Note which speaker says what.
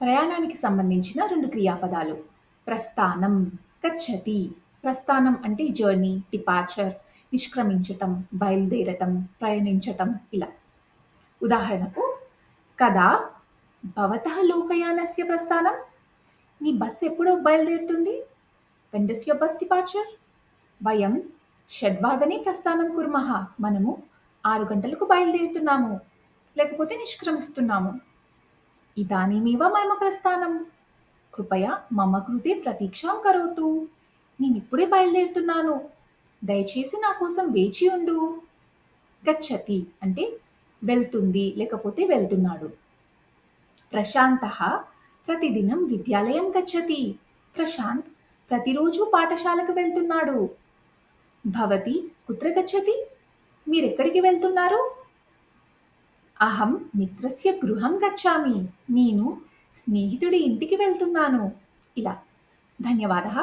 Speaker 1: ప్రయాణానికి సంబంధించిన 2 క్రియాపదాలు. ప్రస్థానం, గచ్చతి. ప్రస్థానం అంటే జర్నీ, డిపార్చర్, నిష్క్రమించటం, బయలుదేరటం, ప్రయాణించటం ఇలా. ఉదాహరణకు, కదా భవతः లోకయానస్య ప్రస్థానం? నీ బస్ ఎప్పుడు బయలుదేరుతుంది? When does your bus departure? వయం షడ్వాదనే ప్రస్థానం కుర్మః. మనము 6 గంటలకు బయలుదేరుతున్నాము. లేకపోతే నిష్క్రమిస్తున్నాము. ఇదానీమేవ మమ ప్రస్థానం. కృపయా మమ కృతే ప్రతీక్షాం కరోతు. నేనిప్పుడే బయలుదేరుతున్నాను. దయచేసి నా కోసం వేచి ఉండు. గచ్చతి అంటే వెళ్తుంది లేకపోతే వెళ్తున్నాడు. ప్రశాంతః ప్రతిదినం విద్యాలయం గచ్చతి. ప్రశాంత్ ప్రతిరోజు పాఠశాలకు వెళ్తున్నాడు. భవతి కుత్ర గచ్చతి? మీరెక్కడికి వెళ్తున్నారు? అహం మిత్రస్య గృహం గచ్చామి. నేను స్నేహితుడి ఇంటికి వెళ్తున్నాను. ఇలా. ధన్యవాదः.